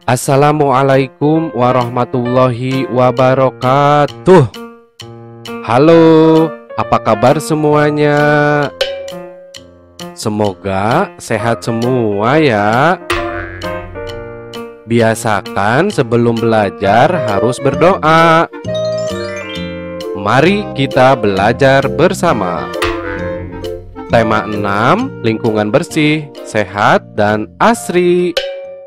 Assalamualaikum warahmatullahi wabarakatuh. Halo, apa kabar semuanya? Semoga sehat semua ya. Biasakan sebelum belajar harus berdoa. Mari kita belajar bersama. Tema 6, lingkungan bersih, sehat, dan asri.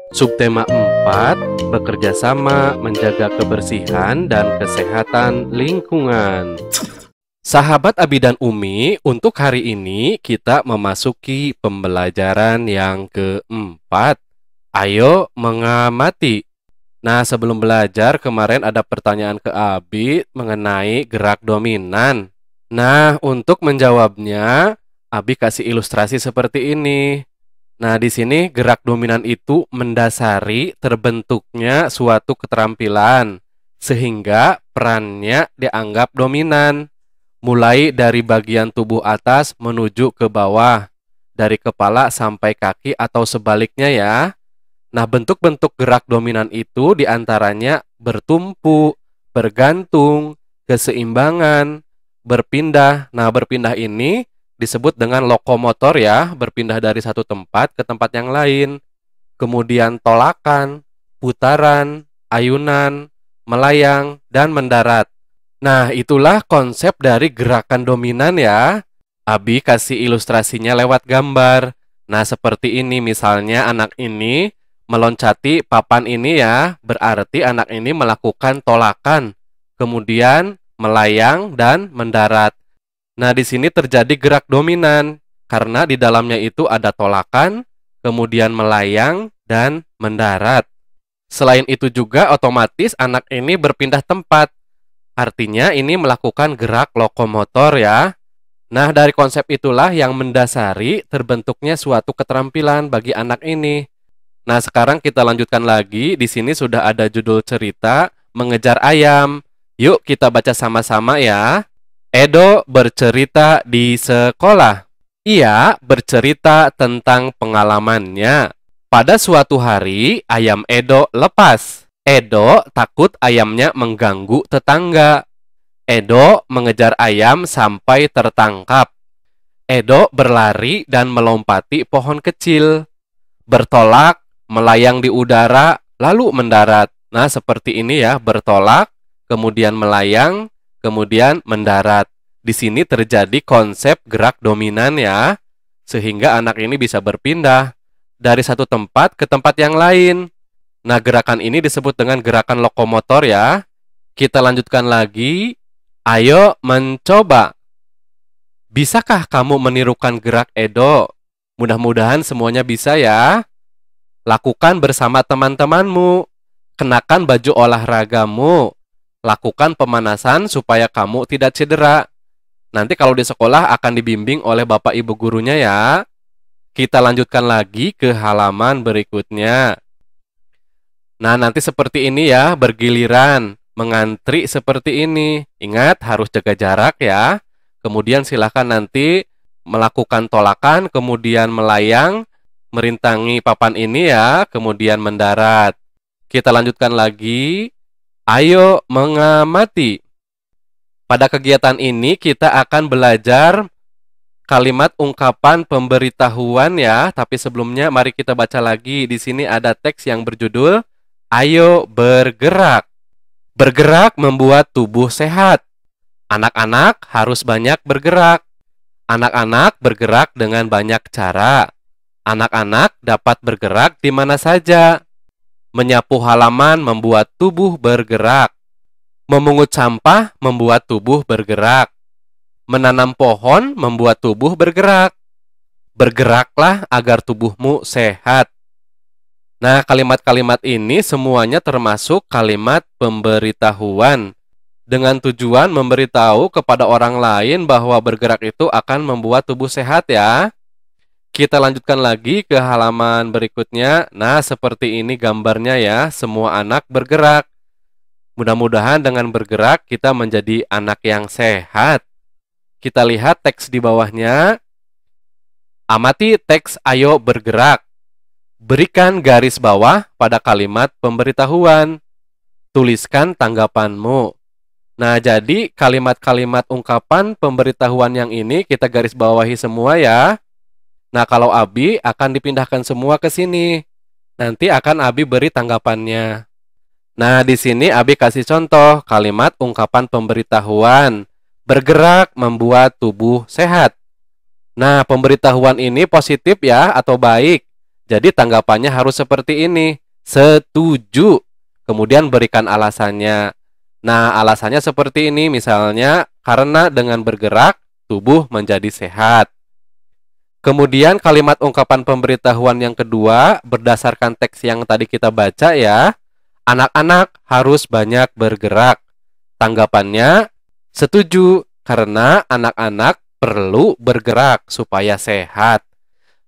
Subtema 4, bekerja sama menjaga kebersihan dan kesehatan lingkungan. Sahabat Abi dan Umi, untuk hari ini kita memasuki pembelajaran yang keempat. Ayo mengamati. Nah, sebelum belajar kemarin ada pertanyaan ke Abi mengenai gerak dominan. Nah, untuk menjawabnya, Abi kasih ilustrasi seperti ini. Nah, di sini gerak dominan itu mendasari terbentuknya suatu keterampilan, sehingga perannya dianggap dominan, mulai dari bagian tubuh atas menuju ke bawah, dari kepala sampai kaki atau sebaliknya ya. Nah, bentuk-bentuk gerak dominan itu diantaranya bertumpu, bergantung, keseimbangan, berpindah. Nah, berpindah ini disebut dengan lokomotor ya, berpindah dari satu tempat ke tempat yang lain. Kemudian tolakan, putaran, ayunan, melayang, dan mendarat. Nah, itulah konsep dari gerakan dominan ya. Abi kasih ilustrasinya lewat gambar. Nah, seperti ini misalnya anak ini meloncati papan ini ya, berarti anak ini melakukan tolakan, kemudian melayang dan mendarat. Nah, di sini terjadi gerak dominan karena di dalamnya itu ada tolakan, kemudian melayang, dan mendarat. Selain itu juga otomatis anak ini berpindah tempat. Artinya ini melakukan gerak lokomotor ya. Nah, dari konsep itulah yang mendasari terbentuknya suatu keterampilan bagi anak ini. Nah, sekarang kita lanjutkan lagi. Di sini sudah ada judul cerita Mengejar Ayam. Yuk kita baca sama-sama ya. Edo bercerita di sekolah. Ia bercerita tentang pengalamannya. Pada suatu hari, ayam Edo lepas. Edo takut ayamnya mengganggu tetangga. Edo mengejar ayam sampai tertangkap. Edo berlari dan melompati pohon kecil, bertolak, melayang di udara, lalu mendarat. Nah, seperti ini ya, bertolak, kemudian melayang, kemudian mendarat. Di sini terjadi konsep gerak dominan ya, sehingga anak ini bisa berpindah dari satu tempat ke tempat yang lain. Nah, gerakan ini disebut dengan gerakan lokomotor ya. Kita lanjutkan lagi. Ayo mencoba. Bisakah kamu menirukan gerak Edo? Mudah-mudahan semuanya bisa ya. Lakukan bersama teman-temanmu. Kenakan baju olahragamu. Lakukan pemanasan supaya kamu tidak cedera. Nanti kalau di sekolah akan dibimbing oleh Bapak Ibu gurunya ya. Kita lanjutkan lagi ke halaman berikutnya. Nah, nanti seperti ini ya, bergiliran, mengantri seperti ini. Ingat, harus jaga jarak ya. Kemudian silakan nanti melakukan tolakan, kemudian melayang, merintangi papan ini ya, kemudian mendarat. Kita lanjutkan lagi. Ayo mengamati. Pada kegiatan ini kita akan belajar kalimat ungkapan pemberitahuan ya, tapi sebelumnya mari kita baca lagi. Di sini ada teks yang berjudul Ayo bergerak. Bergerak membuat tubuh sehat. Anak-anak harus banyak bergerak. Anak-anak bergerak dengan banyak cara. Anak-anak dapat bergerak di mana saja. Menyapu halaman membuat tubuh bergerak. Memungut sampah membuat tubuh bergerak. Menanam pohon membuat tubuh bergerak. Bergeraklah agar tubuhmu sehat. Nah, kalimat-kalimat ini semuanya termasuk kalimat pemberitahuan dengan tujuan memberitahu kepada orang lain bahwa bergerak itu akan membuat tubuh sehat ya. Kita lanjutkan lagi ke halaman berikutnya. Nah, seperti ini gambarnya ya, semua anak bergerak. Mudah-mudahan dengan bergerak kita menjadi anak yang sehat. Kita lihat teks di bawahnya. Amati teks ayo bergerak. Berikan garis bawah pada kalimat pemberitahuan. Tuliskan tanggapanmu. Nah, jadi kalimat-kalimat ungkapan pemberitahuan yang ini kita garis bawahi semua ya. Nah, kalau Abi akan dipindahkan semua ke sini. Nanti akan Abi beri tanggapannya. Nah, di sini Abi kasih contoh kalimat ungkapan pemberitahuan. Bergerak membuat tubuh sehat. Nah, pemberitahuan ini positif ya atau baik. Jadi tanggapannya harus seperti ini. Setuju. Kemudian berikan alasannya. Nah, alasannya seperti ini. Misalnya, karena dengan bergerak, tubuh menjadi sehat. Kemudian kalimat ungkapan pemberitahuan yang kedua, berdasarkan teks yang tadi kita baca ya. Anak-anak harus banyak bergerak. Tanggapannya, setuju. Karena anak-anak perlu bergerak supaya sehat.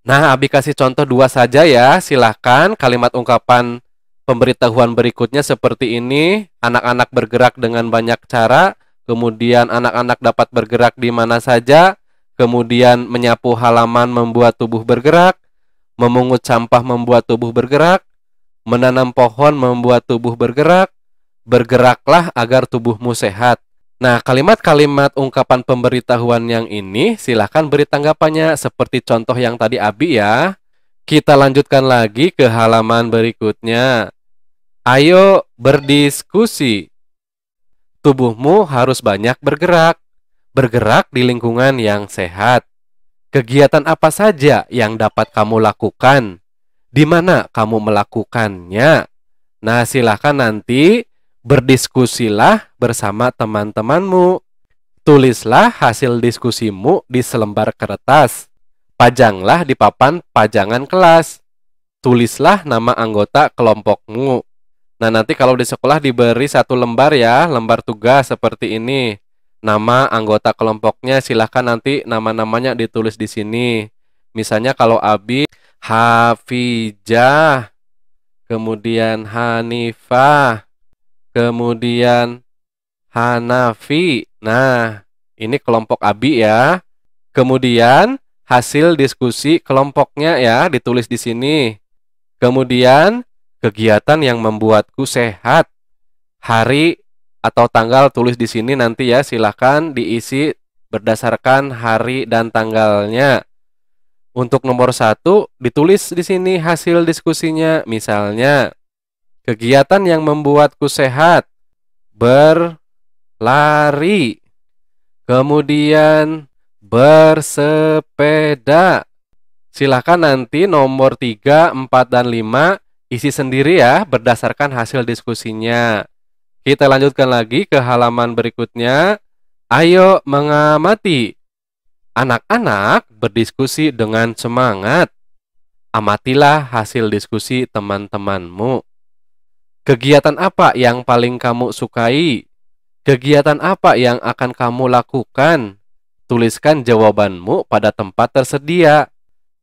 Nah, Abi kasih contoh dua saja ya. Silahkan kalimat ungkapan pemberitahuan berikutnya seperti ini. Anak-anak bergerak dengan banyak cara. Kemudian anak-anak dapat bergerak di mana saja. Kemudian menyapu halaman membuat tubuh bergerak. Memungut sampah membuat tubuh bergerak. Menanam pohon membuat tubuh bergerak. Bergeraklah agar tubuhmu sehat. Nah, kalimat-kalimat ungkapan pemberitahuan yang ini silahkan beri tanggapannya seperti contoh yang tadi Abi ya. Kita lanjutkan lagi ke halaman berikutnya. Ayo berdiskusi. Tubuhmu harus banyak bergerak. Bergerak di lingkungan yang sehat. Kegiatan apa saja yang dapat kamu lakukan? Di mana kamu melakukannya? Nah, silahkan nanti berdiskusilah bersama teman-temanmu. Tulislah hasil diskusimu di selembar kertas. Pajanglah di papan pajangan kelas. Tulislah nama anggota kelompokmu. Nah, nanti kalau di sekolah diberi satu lembar ya, lembar tugas seperti ini. Nama anggota kelompoknya silahkan nanti nama-namanya ditulis di sini. Misalnya kalau Abi, Hafijah, kemudian Hanifah, kemudian Hanafi. Nah, ini kelompok Abi ya. Kemudian hasil diskusi kelompoknya ya ditulis di sini. Kemudian kegiatan yang membuatku sehat. Hari atau tanggal tulis di sini nanti ya, silahkan diisi berdasarkan hari dan tanggalnya. Untuk nomor 1 ditulis di sini hasil diskusinya. Misalnya, kegiatan yang membuatku sehat, berlari, kemudian bersepeda. Silahkan nanti nomor 3, 4, dan 5 isi sendiri ya berdasarkan hasil diskusinya. Kita lanjutkan lagi ke halaman berikutnya. Ayo mengamati. Anak-anak berdiskusi dengan semangat. Amatilah hasil diskusi teman-temanmu. Kegiatan apa yang paling kamu sukai? Kegiatan apa yang akan kamu lakukan? Tuliskan jawabanmu pada tempat tersedia.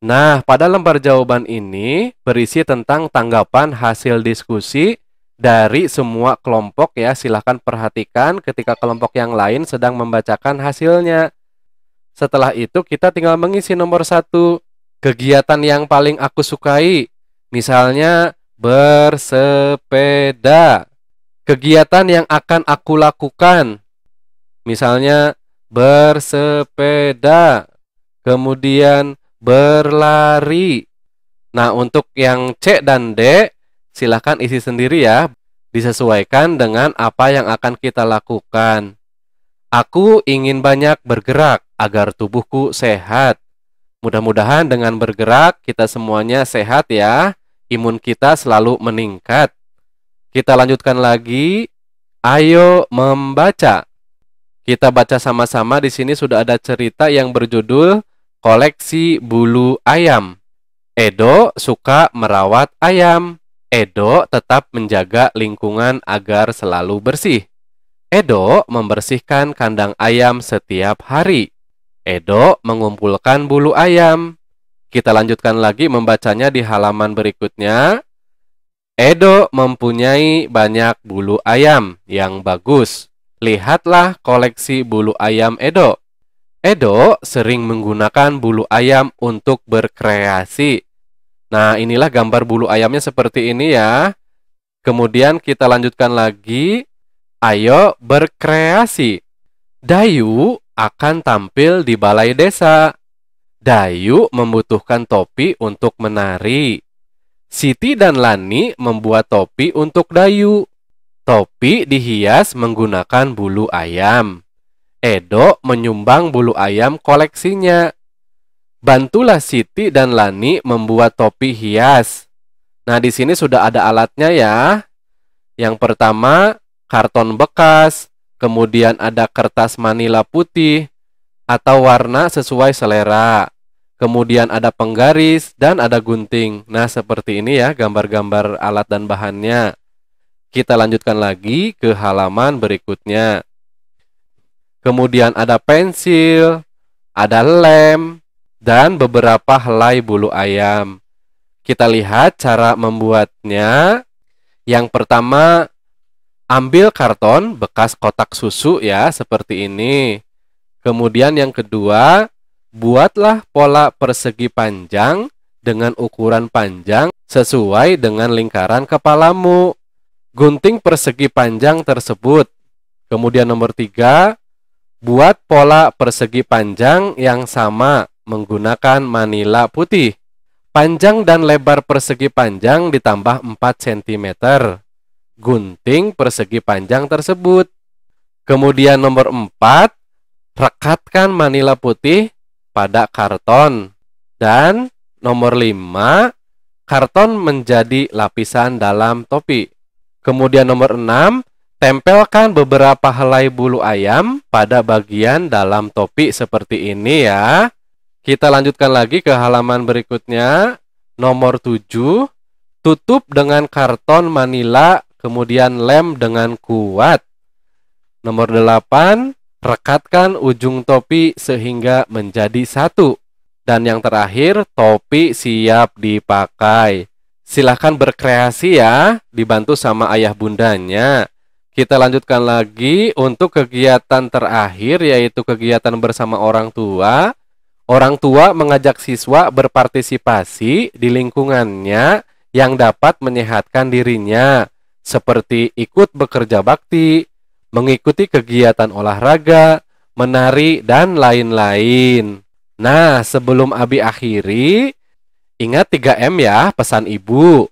Nah, pada lembar jawaban ini berisi tentang tanggapan hasil diskusi dari semua kelompok ya. Silahkan perhatikan ketika kelompok yang lain sedang membacakan hasilnya. Setelah itu kita tinggal mengisi nomor 1. Kegiatan yang paling aku sukai. Misalnya bersepeda. Kegiatan yang akan aku lakukan. Misalnya bersepeda. Kemudian berlari. Nah, untuk yang C dan D silahkan isi sendiri ya. Disesuaikan dengan apa yang akan kita lakukan. Aku ingin banyak bergerak agar tubuhku sehat. Mudah-mudahan dengan bergerak kita semuanya sehat ya. Imun kita selalu meningkat. Kita lanjutkan lagi. Ayo membaca. Kita baca sama-sama. Di sini sudah ada cerita yang berjudul Koleksi Bulu Ayam. Edo suka merawat ayam. Edo tetap menjaga lingkungan agar selalu bersih. Edo membersihkan kandang ayam setiap hari. Edo mengumpulkan bulu ayam. Kita lanjutkan lagi membacanya di halaman berikutnya. Edo mempunyai banyak bulu ayam yang bagus. Lihatlah koleksi bulu ayam Edo. Edo sering menggunakan bulu ayam untuk berkreasi. Nah, inilah gambar bulu ayamnya seperti ini ya. Kemudian kita lanjutkan lagi. Ayo berkreasi. Dayu akan tampil di balai desa. Dayu membutuhkan topi untuk menari. Siti dan Lani membuat topi untuk Dayu. Topi dihias menggunakan bulu ayam. Edo menyumbang bulu ayam koleksinya. Bantulah Siti dan Lani membuat topi hias. Nah, di sini sudah ada alatnya ya. Yang pertama, karton bekas, kemudian ada kertas manila putih atau warna sesuai selera. Kemudian ada penggaris dan ada gunting. Nah, seperti ini ya gambar-gambar alat dan bahannya. Kita lanjutkan lagi ke halaman berikutnya. Kemudian ada pensil, ada lem, dan beberapa helai bulu ayam. Kita lihat cara membuatnya. Yang pertama, ambil karton bekas kotak susu ya, seperti ini. Kemudian yang kedua, buatlah pola persegi panjang dengan ukuran panjang sesuai dengan lingkaran kepalamu. Gunting persegi panjang tersebut. Kemudian nomor 3, buat pola persegi panjang yang sama menggunakan manila putih. Panjang dan lebar persegi panjang ditambah 4 cm. Gunting persegi panjang tersebut. Kemudian nomor 4, rekatkan manila putih pada karton. Dan nomor 5, karton menjadi lapisan dalam topi. Kemudian nomor 6, tempelkan beberapa helai bulu ayam pada bagian dalam topi seperti ini ya. Kita lanjutkan lagi ke halaman berikutnya. Nomor 7, tutup dengan karton manila, kemudian lem dengan kuat. Nomor 8, rekatkan ujung topi sehingga menjadi satu. Dan yang terakhir, topi siap dipakai. Silahkan berkreasi ya, dibantu sama ayah bundanya. Kita lanjutkan lagi untuk kegiatan terakhir, yaitu kegiatan bersama orang tua. Orang tua mengajak siswa berpartisipasi di lingkungannya yang dapat menyehatkan dirinya, seperti ikut bekerja bakti, mengikuti kegiatan olahraga, menari, dan lain-lain. Nah, sebelum Abi akhiri, ingat 3M ya, pesan ibu.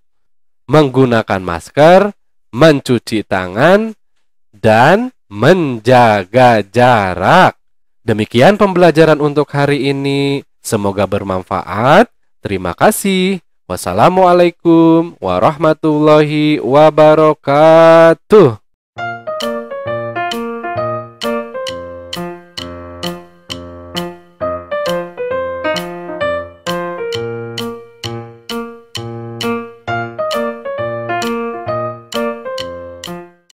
Menggunakan masker, mencuci tangan, dan menjaga jarak. Demikian pembelajaran untuk hari ini. Semoga bermanfaat. Terima kasih. Wassalamualaikum warahmatullahi wabarakatuh.